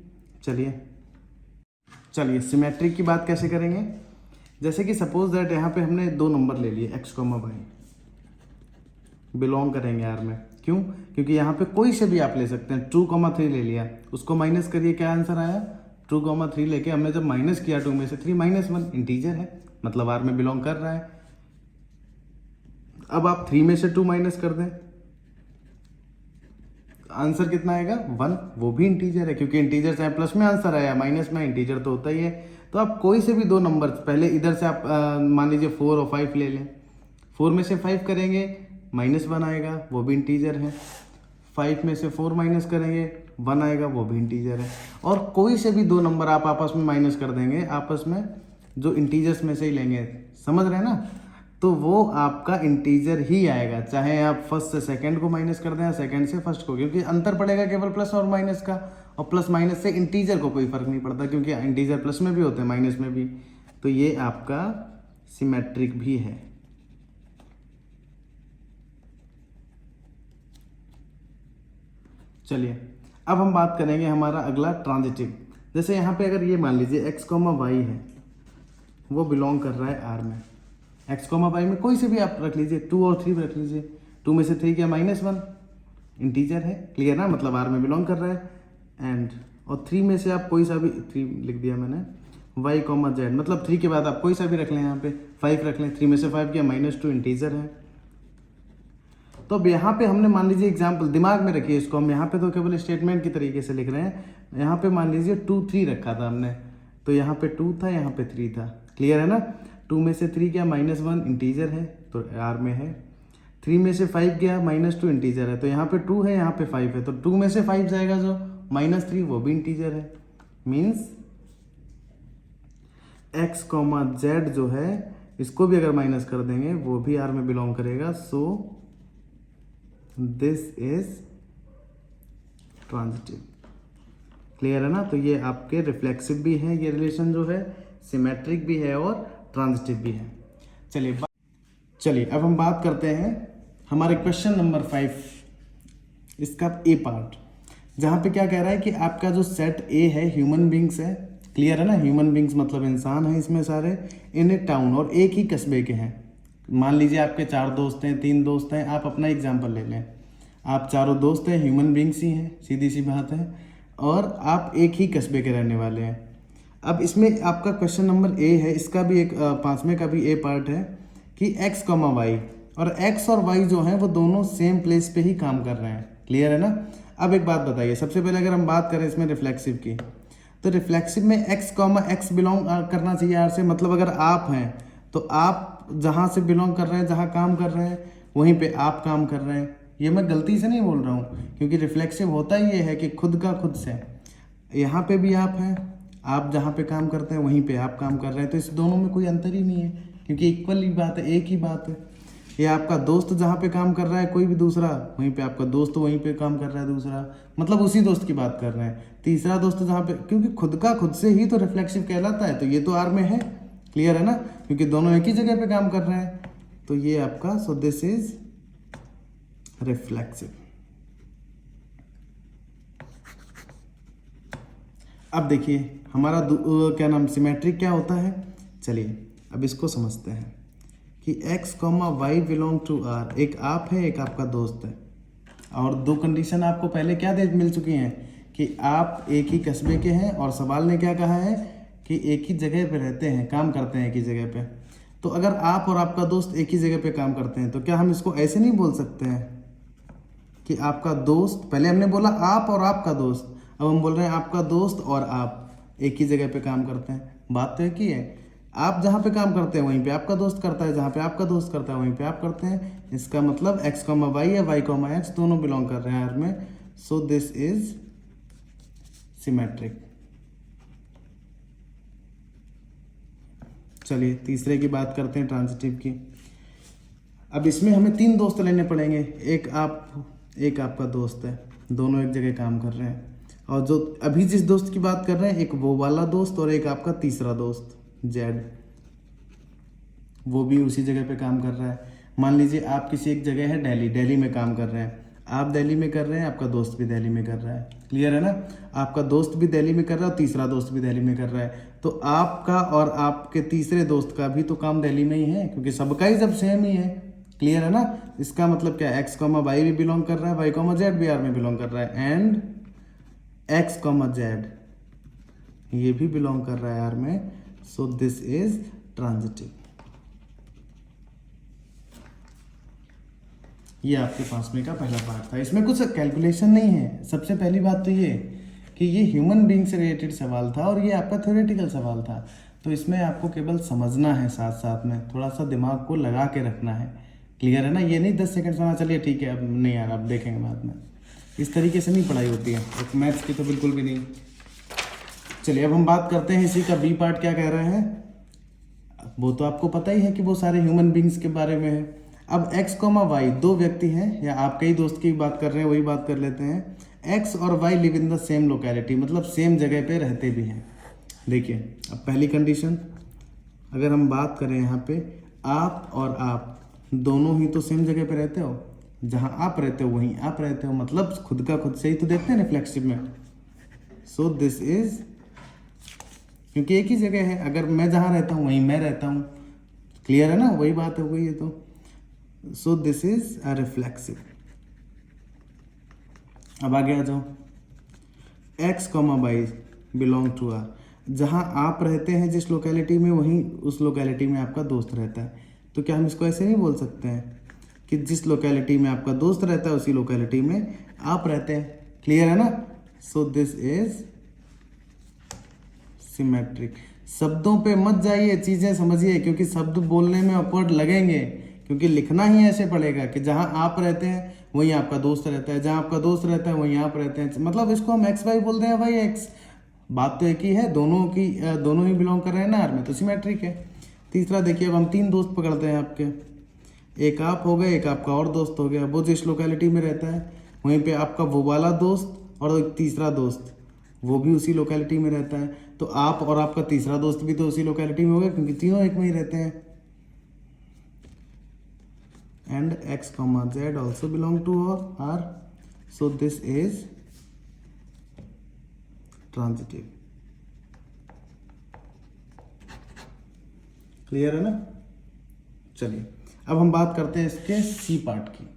चलिए सिमेट्रिक की बात कैसे करेंगे, जैसे कि सपोज दैट यहाँ पे हमने दो नंबर ले लिए x, y, बिलोंग करेंगे आर में। क्यों, क्योंकि यहाँ पे कोई से भी आप ले सकते हैं। 2,3 ले लिया, उसको माइनस करिए, क्या आंसर आया, 2,3 लेके हमने जब माइनस किया 2 में से 3 -1 इंटीजर है, मतलब आर में बिलोंग कर रहा है। अब आप 3 में से 2 माइनस कर दें, आंसर कितना आएगा, 1, वो भी इंटीजर है, क्योंकि इंटीजर चाहे प्लस में आंसर आया माइनस में इंटीजर तो होता ही है। तो आप कोई से भी दो नंबर, पहले इधर से आप मान लीजिए 4 और 5 ले लें, 4 में से 5 करेंगे -1 आएगा, वो भी इंटीजर है। 5 में से 4 माइनस करेंगे 1 आएगा, वो भी इंटीजर है। और कोई से भी दो नंबर आप आपस में माइनस कर देंगे, आपस में जो इंटीजर्स में से ही लेंगे, समझ रहे हैं ना, तो वो आपका इंटीजर ही आएगा, चाहे आप फर्स्ट से सेकंड को माइनस कर दें या सेकंड से फर्स्ट को, क्योंकि अंतर पड़ेगा केवल प्लस और माइनस का, और प्लस माइनस से इंटीजर को कोई फर्क नहीं पड़ता, क्योंकि इंटीजर प्लस में भी होते हैं माइनस में भी। तो ये आपका सिमेट्रिक भी है। चलिए अब हम बात करेंगे हमारा अगला ट्रांजिटिव। जैसे यहाँ पे अगर ये मान लीजिए x, y है, वो बिलोंग कर रहा है R में। x, y में कोई से भी आप रख लीजिए, 2 और 3 रख लीजिए। 2 में से 3 क्या, -1 इंटीजर है, क्लियर ना, मतलब R में बिलोंग कर रहा है। एंड और 3 में से आप कोई सा भी, 3 लिख दिया मैंने, y, z, मतलब 3 के बाद आप कोई सा भी रख लें, यहाँ पे 5 रख लें। 3 में से 5 क्या, -2 इंटीजर है। तो अब यहाँ पे हमने मान लीजिए एग्जाम्पल दिमाग में रखिए इसको, हम यहाँ पे तो केवल स्टेटमेंट की तरीके से लिख रहे हैं। यहाँ पे मान लीजिए 2, 3 रखा था हमने, तो यहाँ पे 2 था, यहाँ पे 3 था, क्लियर है ना। 2 में से 3 क्या, -1 इंटीजर है, तो R में है। 3 में से 5 गया, -2 इंटीजर है, तो यहाँ पे 2 है, यहाँ पे 5 है, तो 2 में से 5 जाएगा जो -3, वो भी इंटीजर है। मीन्स x, z जो है, इसको भी अगर माइनस कर देंगे वो भी R में बिलोंग करेगा। सो दिस इज ट्रांजिटिव, क्लियर है ना। तो ये आपके रिफ्लेक्सिव भी है, ये रिलेशन जो है सिमेट्रिक भी है और ट्रांजिटिव भी है। चलिए अब हम बात करते हैं हमारे क्वेश्चन नंबर 5, इसका ए पार्ट, जहाँ पे क्या कह रहा है कि आपका जो सेट ए है ह्यूमन बींग्स है, क्लियर है ना। ह्यूमन बींग्स मतलब इंसान है इसमें सारे, इन ए टाउन, और एक ही कस्बे के हैं। मान लीजिए आपके 4 दोस्त हैं, 3 दोस्त हैं, आप अपना एग्जाम्पल ले लें। आप चारों दोस्त हैं, ह्यूमन बींग्स ही हैं, सीधी सी बात है, और आप एक ही कस्बे के रहने वाले हैं। अब इसमें आपका क्वेश्चन नंबर ए है, इसका भी एक 5वें का भी ए पार्ट है कि x, y, और x और y जो हैं वो दोनों सेम प्लेस पे ही काम कर रहे हैं, क्लियर है ना। अब एक बात बताइए, सबसे पहले अगर हम बात करें इसमें रिफ्लेक्सिव की, तो रिफ्लेक्सिव में x, बिलोंग करना चाहिए R से, मतलब अगर आप हैं तो आप जहाँ से बिलोंग कर रहे हैं, जहाँ काम कर रहे हैं, वहीं पे आप काम कर रहे हैं। ये मैं गलती से नहीं बोल रहा हूँ, क्योंकि रिफ्लेक्सिव होता ही ये है कि खुद का खुद से, यहाँ पे भी आप हैं, आप जहाँ पे काम करते हैं वहीं पे आप काम कर रहे हैं, तो इस दोनों में कोई अंतर ही नहीं है, क्योंकि इक्वल ही बात है, एक ही बात है। ये आपका दोस्त जहाँ पे काम कर रहा है कोई भी दूसरा, वहीं पे आपका दोस्त वहीं पे काम कर रहा है दूसरा, मतलब उसी दोस्त की बात कर रहे हैं। तीसरा दोस्त जहाँ पे, क्योंकि खुद का खुद से ही तो रिफ्लेक्सिव कहलाता है, तो ये तो R में है, क्लियर है ना, क्योंकि दोनों एक ही जगह पे काम कर रहे हैं। तो ये आपका, सो दिस इज रिफ्लेक्सिव। अब देखिए हमारा क्या नाम, सिमेट्रिक क्या होता है। चलिए अब इसको समझते हैं कि x, y belong to R। एक आप है, एक आपका दोस्त है, और 2 कंडीशन आपको पहले क्या मिल चुकी हैं कि आप एक ही कस्बे के हैं, और सवाल ने क्या कहा है कि एक ही जगह पे रहते हैं, काम करते हैं एक ही जगह पे। तो अगर आप और आपका दोस्त एक ही जगह पे काम करते हैं, तो क्या हम इसको ऐसे नहीं बोल सकते हैं कि आपका दोस्त, पहले हमने बोला आप और आपका दोस्त, अब हम बोल रहे हैं आपका दोस्त और आप एक ही जगह पे काम करते हैं। बात तो एक ही है, आप जहाँ पे काम करते हैं वहीं पे आपका दोस्त करता है, जहाँ पे आपका दोस्त करता है वहीं पे आप करते हैं। इसका मतलब x, y या y, x दोनों बिलोंग कर रहे हैं R में। So this is symmetric. चलिए तीसरे की बात करते हैं, ट्रांजिटिव की। अब इसमें हमें 3 दोस्त लेने पड़ेंगे, एक आप, एक आपका दोस्त है, दोनों एक जगह काम कर रहे हैं, और जो अभी जिस दोस्त की बात कर रहे हैं, एक वो वाला दोस्त और एक आपका तीसरा दोस्त Z, वो भी उसी जगह पे काम कर रहा है। मान लीजिए आप किसी एक जगह है दिल्ली में काम कर रहे हैं, आप दिल्ली में कर रहे हैं, आपका दोस्त भी दिल्ली में कर रहा है, क्लियर है ना। आपका दोस्त भी दिल्ली में कर रहा है और तीसरा दोस्त भी दिल्ली में कर रहा है, तो आपका और आपके तीसरे दोस्त का भी तो काम दिल्ली में ही है, क्योंकि सबका ही जब सेम ही है, क्लियर है ना। इसका मतलब क्या, x, y भी बिलोंग कर रहा है, y, z भी R में बिलोंग कर रहा है, एंड x, z ये भी बिलोंग कर रहा है R में। So this is transitive. ये आपके 5वें का पहला पार्ट था। इसमें कुछ कैलकुलेशन नहीं है। सबसे पहली बात तो ये कि ये ह्यूमन बीइंग से रिलेटेड सवाल था और ये आपका थ्योरेटिकल सवाल था, तो इसमें आपको केवल समझना है, साथ साथ में थोड़ा सा दिमाग को लगा के रखना है, क्लियर है ना। ये नहीं 10 सेकंड सुना चलिए ठीक है अब नहीं यार अब देखेंगे बाद में, इस तरीके से नहीं पढ़ाई होती है, एक मैथ्स की तो बिल्कुल भी नहीं। चलिए अब हम बात करते हैं इसी का बी पार्ट क्या कह रहे हैं। वो तो आपको पता ही है कि वो सारे ह्यूमन बींग्स के बारे में है। अब x, y 2 व्यक्ति हैं, या आपके ही दोस्त की बात कर रहे हैं वही बात कर लेते हैं। x और y live in the same locality, मतलब सेम जगह पे रहते भी हैं। देखिए अब पहली कंडीशन, अगर हम बात करें यहाँ पे आप और आप दोनों ही तो सेम जगह पे रहते हो, जहाँ आप रहते हो वहीं आप रहते हो, मतलब खुद का खुद से ही तो देखते हैं रिफ्लेक्सिव में। सो दिस इज, क्योंकि एक ही जगह है, अगर मैं जहाँ रहता हूँ वहीं मैं रहता हूँ, क्लियर है ना, वही बात हो गई है। तो so this is a reflexive. अब आगे आ जाओ, x comma y belong to R, जहाँ आप रहते हैं जिस लोकेलिटी में वहीं उस लोकेलिटी में आपका दोस्त रहता है। तो क्या हम इसको ऐसे नहीं बोल सकते हैं कि जिस लोकेलिटी में आपका दोस्त रहता है उसी लोकेलिटी में आप रहते हैं, क्लियर है ना। सो दिस इज सिमेट्रिक। शब्दों पे मत जाइए, चीजें समझिए, क्योंकि शब्द बोलने में अपवर्ड लगेंगे, क्योंकि लिखना ही ऐसे पड़ेगा कि जहां आप रहते हैं वहीं आपका दोस्त रहता है, जहां आपका दोस्त रहता है वहीं आप रहते हैं, मतलब इसको हम एक्स वाई बोलते हैं, भाई एक्स, बात तो एक ही है, दोनों ही बिलोंग कर रहे हैं ना आर में, तो सिमेट्रिक है। तीसरा देखिए, अब हम 3 दोस्त पकड़ते हैं आपके, एक आप हो गए, एक आपका और दोस्त हो गया, वो जिस लोकेलिटी में रहता है वहीं पे आपका वो वाला दोस्त और एक तीसरा दोस्त वो भी उसी लोकेलिटी में रहता है, तो आप और आपका तीसरा दोस्त भी तो उसी लोकेलिटी में हो गए, क्योंकि तीनों एक में ही रहते हैं। And x comma z also belong to R, so this is transitive. Clear है ना। चलिए अब हम बात करते हैं इसके सी पार्ट की।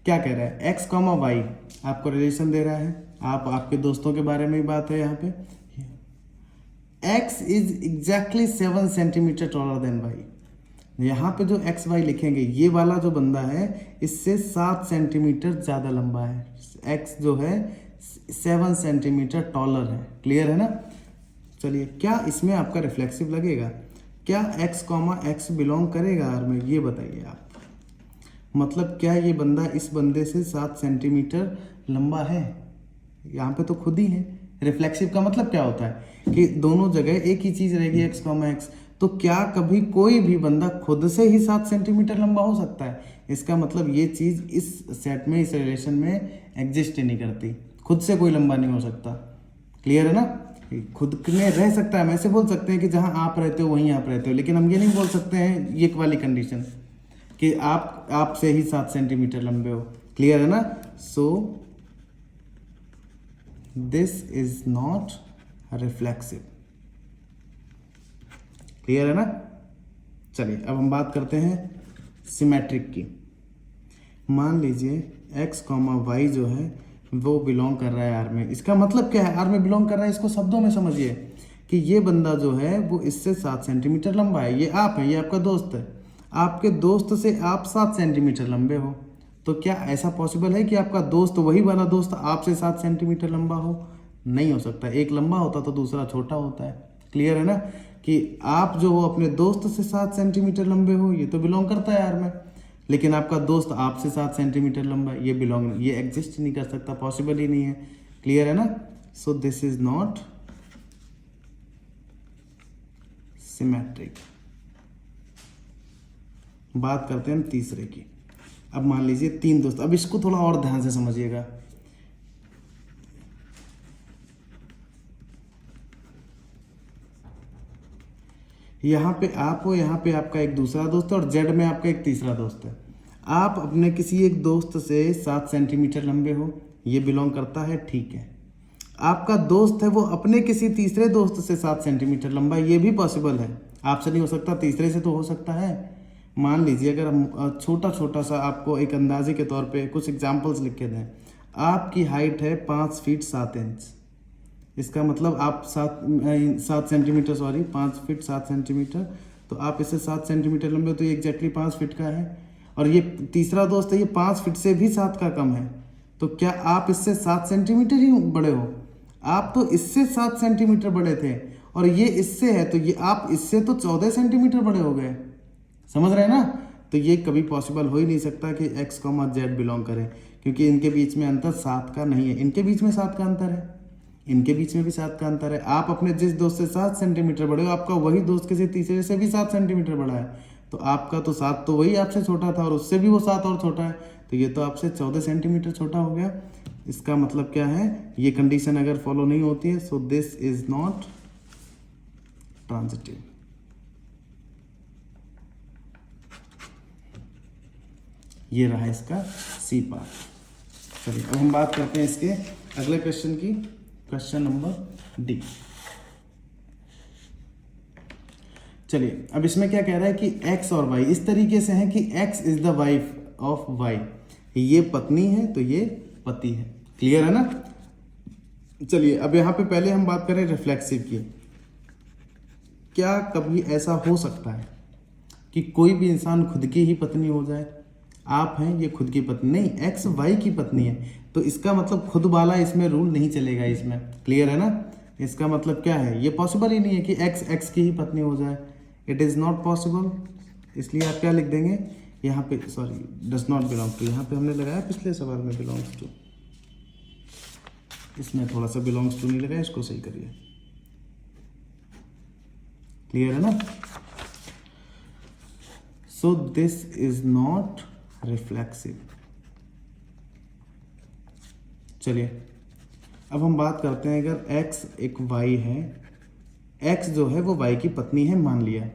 क्या कह रहा है, एक्स कॉमा वाई आपको रिलेशन दे रहा है, आप आपके दोस्तों के बारे में ही बात है यहाँ पे। X is exactly 7 centimetre taller than y. यहाँ पे जो एक्स वाई लिखेंगे, ये वाला जो बंदा है इससे 7 सेंटीमीटर ज़्यादा लंबा है, एक्स जो है 7 सेंटीमीटर टॉलर है, क्लियर है ना। चलिए, क्या इसमें आपका रिफ्लेक्सिव लगेगा, क्या एक्स कॉमा एक्स बिलोंग करेगा आर में, ये बताइए आप। मतलब क्या ये बंदा इस बंदे से 7 सेंटीमीटर लंबा है, यहाँ पे तो खुद ही है। रिफ्लेक्सिव का मतलब क्या होता है कि दोनों जगह एक ही चीज रहेगी एक्स कॉमा एक्स, तो क्या कभी कोई भी बंदा खुद से ही 7 सेंटीमीटर लंबा हो सकता है, इसका मतलब ये चीज इस सेट में, इस रिलेशन में एग्जिस्ट ही नहीं करती, खुद से कोई लंबा नहीं हो सकता, क्लियर है ना। खुद में रह सकता है, हम ऐसे बोल सकते हैं कि जहां आप रहते हो वहीं आप रहते हो, लेकिन हम ये नहीं बोल सकते हैं ये वाली कंडीशन कि आप से ही 7 सेंटीमीटर लंबे हो, क्लियर है ना। सो this is not reflexive, clear है ना। चलिए अब हम बात करते हैं सिमेट्रिक की। मान लीजिए एक्स कॉमा वाई जो है वो बिलोंग कर रहा है आर में, इसका मतलब क्या है, आर में बिलोंग कर रहा है, इसको शब्दों में समझिए कि ये बंदा जो है वो इससे 7 सेंटीमीटर लंबा है, ये आप है, ये आपका दोस्त है, आपके दोस्त से आप 7 सेंटीमीटर लंबे हो, तो क्या ऐसा पॉसिबल है कि आपका दोस्त, वही वाला दोस्त आपसे 7 सेंटीमीटर लंबा हो, नहीं हो सकता, एक लंबा होता तो दूसरा छोटा होता है, क्लियर है ना। कि आप जो हो अपने दोस्त से 7 सेंटीमीटर लंबे हो, ये तो बिलोंग करता है आर में, लेकिन आपका दोस्त आपसे 7 सेंटीमीटर लंबा, ये एग्जिस्ट नहीं कर सकता, पॉसिबल ही नहीं है, क्लियर है ना। सो दिस इज नॉट सिमेट्रिक। बात करते हैं तीसरे की। अब मान लीजिए 3 दोस्त, अब इसको थोड़ा और ध्यान से समझिएगा। यहाँ पे आप हो, यहाँ पे आपका एक दूसरा दोस्त है और जेड में आपका एक तीसरा दोस्त है। आप अपने किसी एक दोस्त से 7 सेंटीमीटर लंबे हो, ये बिलोंग करता है, ठीक है। आपका दोस्त है वो अपने किसी तीसरे दोस्त से 7 सेंटीमीटर लंबा, ये भी पॉसिबल है, आपसे नहीं हो सकता, तीसरे से तो हो सकता है। मान लीजिए अगर हम छोटा छोटा सा आपको एक अंदाजे के तौर पे कुछ एग्जांपल्स लिख के दें, आपकी हाइट है 5 फीट 7 इंच, इसका मतलब आप 7 सेंटीमीटर, सॉरी 5 फीट 7 सेंटीमीटर, तो आप इससे 7 सेंटीमीटर लंबे, तो ये एग्जैक्टली 5 फीट का है। और ये तीसरा दोस्त है, ये 5 फीट से भी 7 का कम है, तो क्या आप इससे 7 सेंटीमीटर ही बड़े हो, आप तो इससे 7 सेंटीमीटर बड़े थे, और ये इससे है, तो ये आप इससे तो 14 सेंटीमीटर बड़े हो गए, समझ रहे हैं ना। तो ये कभी पॉसिबल हो ही नहीं सकता कि एक्स कॉमा जेड बिलोंग करे, क्योंकि इनके बीच में अंतर 7 का नहीं है, इनके बीच में 7 का अंतर है, इनके बीच में भी 7 का अंतर है। आप अपने जिस दोस्त से 7 सेंटीमीटर बड़े हो, आपका वही दोस्त किसी तीसरे से भी 7 सेंटीमीटर बड़ा है, तो आपका तो 7 तो वही आपसे छोटा था और उससे भी वो 7 और छोटा है, तो ये तो आपसे 14 सेंटीमीटर छोटा हो गया। इसका मतलब क्या है, ये कंडीशन अगर फॉलो नहीं होती है, सो दिस इज नॉट ट्रांजिटिव। ये रहा इसका सी पार्ट। चलिए अब हम बात करते हैं इसके अगले क्वेश्चन की, क्वेश्चन नंबर डी। चलिए अब इसमें क्या कह रहा है कि x और y इस तरीके से है कि x is the wife of y, ये पत्नी है तो ये पति है। क्लियर है ना। चलिए अब यहाँ पे पहले हम बात करें रिफ्लेक्सिव की। क्या कभी ऐसा हो सकता है कि कोई भी इंसान खुद की ही पत्नी हो जाए? आप हैं, ये खुद की पत्नी नहीं, एक्स वाई की पत्नी है, तो इसका मतलब खुद वाला इसमें रूल नहीं चलेगा इसमें। क्लियर है ना। इसका मतलब क्या है, ये पॉसिबल ही नहीं है कि एक्स एक्स की ही पत्नी हो जाए। It is not possible. इसलिए आप क्या लिख देंगे यहाँ पे, sorry does not belong to, यहाँ पे हमने लगाया पिछले सवाल में बिलोंग्स टू, इसमें थोड़ा सा बिलोंग्स टू नहीं लगाया, इसको सही करिए। क्लियर है ना। सो दिस इज नॉट रिफ्लेक्सिव। चलिए अब हम बात करते हैं, अगर x एक y है, x जो है वो y की पत्नी है मान लिया,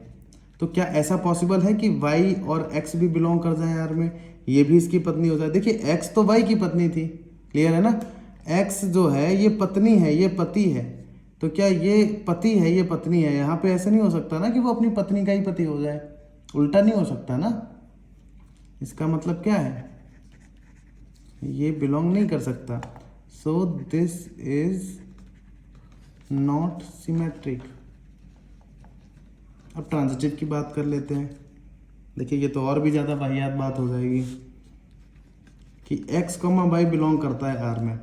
तो क्या ऐसा पॉसिबल है कि y और x भी बिलोंग कर जाए यार में, ये भी इसकी पत्नी हो जाए? देखिए x तो y की पत्नी थी, क्लियर है ना। x जो है ये पत्नी है, ये पति है, तो क्या ये पति है ये पत्नी है? यहाँ पे ऐसा नहीं हो सकता ना कि वो अपनी पत्नी का ही पति हो जाए, उल्टा नहीं हो सकता ना। इसका मतलब क्या है, ये बिलोंग नहीं कर सकता। So this is not symmetric. अब ट्रांजिटिव की बात कर लेते हैं। देखिए ये तो और भी ज़्यादा वाहियात बात हो जाएगी कि x, y बिलोंग करता है R में।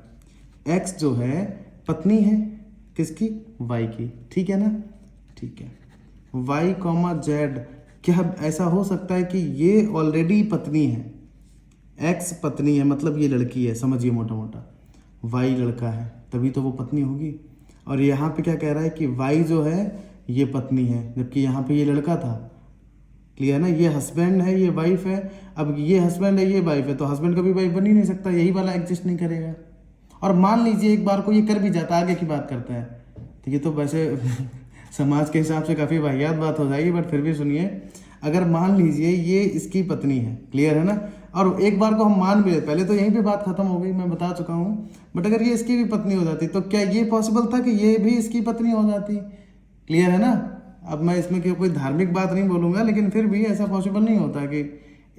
x जो है पत्नी है किसकी, y की, ठीक है ना, ठीक है। y, z, क्या ऐसा हो सकता है कि ये ऑलरेडी पत्नी है, x पत्नी है मतलब ये लड़की है, समझिए मोटा मोटा, y लड़का है तभी तो वो पत्नी होगी। और यहाँ पे क्या कह रहा है कि y जो है ये पत्नी है, जबकि यहाँ पे ये लड़का था। क्लियर ना, ये हस्बैंड है ये वाइफ है। अब ये हस्बैंड है ये वाइफ है, तो हस्बैंड कभी वाइफ बन ही नहीं सकता, यही वाला एग्जिस्ट नहीं करेगा। और मान लीजिए एक बार को ये कर भी जाता, आगे की बात करते हैं, तो ये तो वैसे समाज के हिसाब से काफ़ी वाहियात बात हो जाएगी, बट फिर भी सुनिए। अगर मान लीजिए ये इसकी पत्नी है, क्लियर है ना, और एक बार को हम मान भी, पहले तो यहीं पे बात खत्म हो गई, मैं बता चुका हूँ, बट अगर ये इसकी भी पत्नी हो जाती तो क्या ये पॉसिबल था कि ये भी इसकी पत्नी हो जाती? क्लियर है ना। अब मैं इसमें कोई धार्मिक बात नहीं बोलूँगा, लेकिन फिर भी ऐसा पॉसिबल नहीं होता कि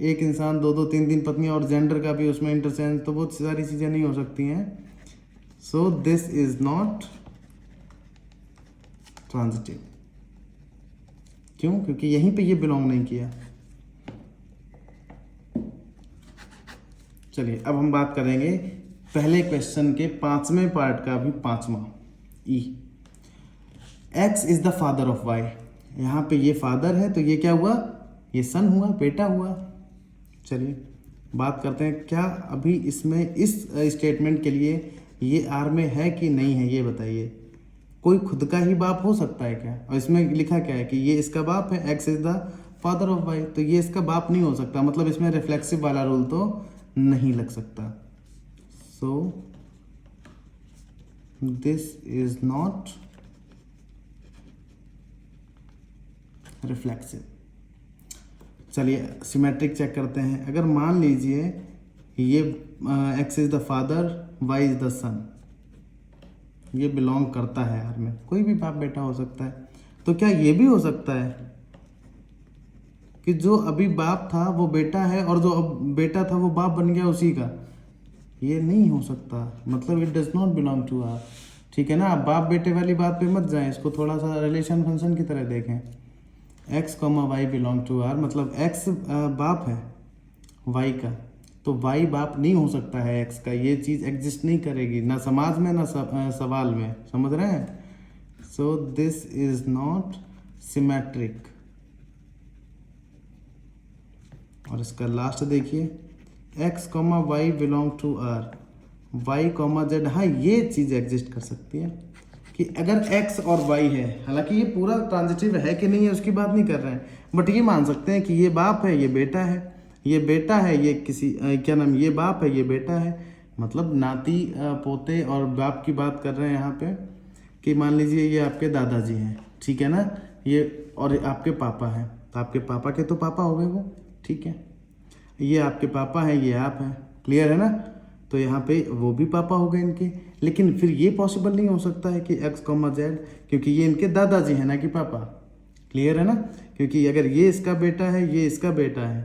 एक इंसान दो दो तीन तीन पत्नियाँ, और जेंडर का भी उसमें इंटरचेंज, तो बहुत सारी चीज़ें नहीं हो सकती हैं। So this is not transitive. क्यों? क्योंकि यहीं पे ये बिलोंग नहीं किया। चलिए अब हम बात करेंगे पहले क्वेश्चन के 5वें पार्ट का भी 5वां e. X is the father of y. यहाँ पे ये फादर है तो ये क्या हुआ, ये सन हुआ, बेटा हुआ। चलिए बात करते हैं, क्या अभी इसमें इस स्टेटमेंट के लिए ये आर में है कि नहीं है, ये बताइए। कोई खुद का ही बाप हो सकता है क्या? और इसमें लिखा क्या है कि ये इसका बाप है, x is the father of y, तो ये इसका बाप नहीं हो सकता, मतलब इसमें रिफ्लेक्सिव वाला रूल तो नहीं लग सकता। So this is not reflexive. चलिए सिमेट्रिक चेक करते हैं। अगर मान लीजिए ये x is the father, y is the son, ये बिलोंग करता है यार में, कोई भी बाप बेटा हो सकता है, तो क्या ये भी हो सकता है कि जो अभी बाप था वो बेटा है, और जो अब बेटा था वो बाप बन गया उसी का? ये नहीं हो सकता, मतलब it does not belong to R. ठीक है ना। आप बाप बेटे वाली बात पे मत जाएं, इसको थोड़ा सा रिलेशन फंक्शन की तरह देखें। X comma y belong to R, मतलब एक्स बाप है वाई का, तो वाई बाप नहीं हो सकता है एक्स का, ये चीज़ एग्जिस्ट नहीं करेगी, ना समाज में ना सवाल में, समझ रहे हैं। So this is not symmetric. और इसका लास्ट देखिए, x comma y belong to R, y comma z, हाँ ये चीज़ एग्जिस्ट कर सकती है कि अगर x और y है, हालांकि ये पूरा ट्रांजिटिव है कि नहीं है उसकी बात नहीं कर रहे हैं, बट ये मान सकते हैं कि ये बाप है ये बेटा है, ये बेटा है ये किसी क्या नाम, ये बाप है ये बेटा है, मतलब नाती पोते और बाप की बात कर रहे हैं यहाँ पे। कि मान लीजिए ये आपके दादाजी हैं, ठीक है ना, ये और आपके पापा हैं, तो आपके पापा के तो पापा हो गए वो, ठीक है। ये आपके पापा हैं, ये आप हैं, क्लियर है ना। तो यहाँ पे वो भी पापा हो गए इनके, लेकिन फिर ये पॉसिबल नहीं हो सकता है कि x, z, क्योंकि ये इनके दादाजी हैं ना कि पापा, क्लियर है ना। क्योंकि अगर ये इसका बेटा है, ये इसका बेटा है,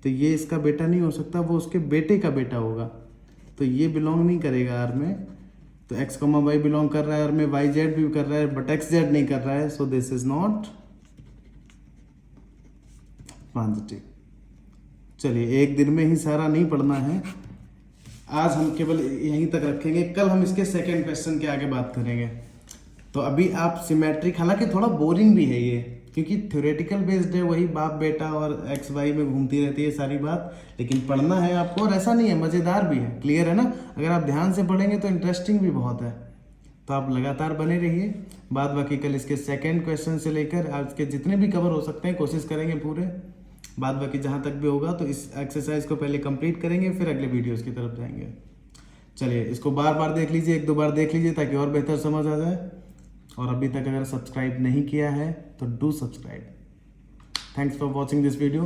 तो ये इसका बेटा नहीं हो सकता, वो उसके बेटे का बेटा होगा, तो ये बिलोंग नहीं करेगा आर में। तो x, y बिलोंग कर रहा है आर में, y, z भी कर रहा है, बट x, z नहीं कर रहा है, सो दिस इज नॉट पॉजिटिव। चलिए, एक दिन में ही सारा नहीं पढ़ना है, आज हम केवल यहीं तक रखेंगे, कल हम इसके सेकंड क्वेश्चन के आगे बात करेंगे। तो अभी आप सिमेट्रिक, हालांकि थोड़ा बोरिंग भी है ये, क्योंकि थ्योरेटिकल बेस्ड है, वही बाप बेटा और एक्स वाई में घूमती रहती है सारी बात, लेकिन पढ़ना है आपको, और ऐसा नहीं है, मज़ेदार भी है, क्लियर है ना। अगर आप ध्यान से पढ़ेंगे तो इंटरेस्टिंग भी बहुत है, तो आप लगातार बने रहिए। बाद बाकी कल इसके सेकेंड क्वेश्चन से लेकर आज के जितने भी कवर हो सकते हैं कोशिश करेंगे पूरे, बाद बाकी जहाँ तक भी होगा। तो इस एक्सरसाइज को पहले कंप्लीट करेंगे, फिर अगले वीडियोस की तरफ जाएंगे। चलिए, इसको बार बार देख लीजिए, 1-2 बार देख लीजिए ताकि और बेहतर समझ आ जाए। और अभी तक अगर सब्सक्राइब नहीं किया है तो do subscribe. Thanks for watching this video.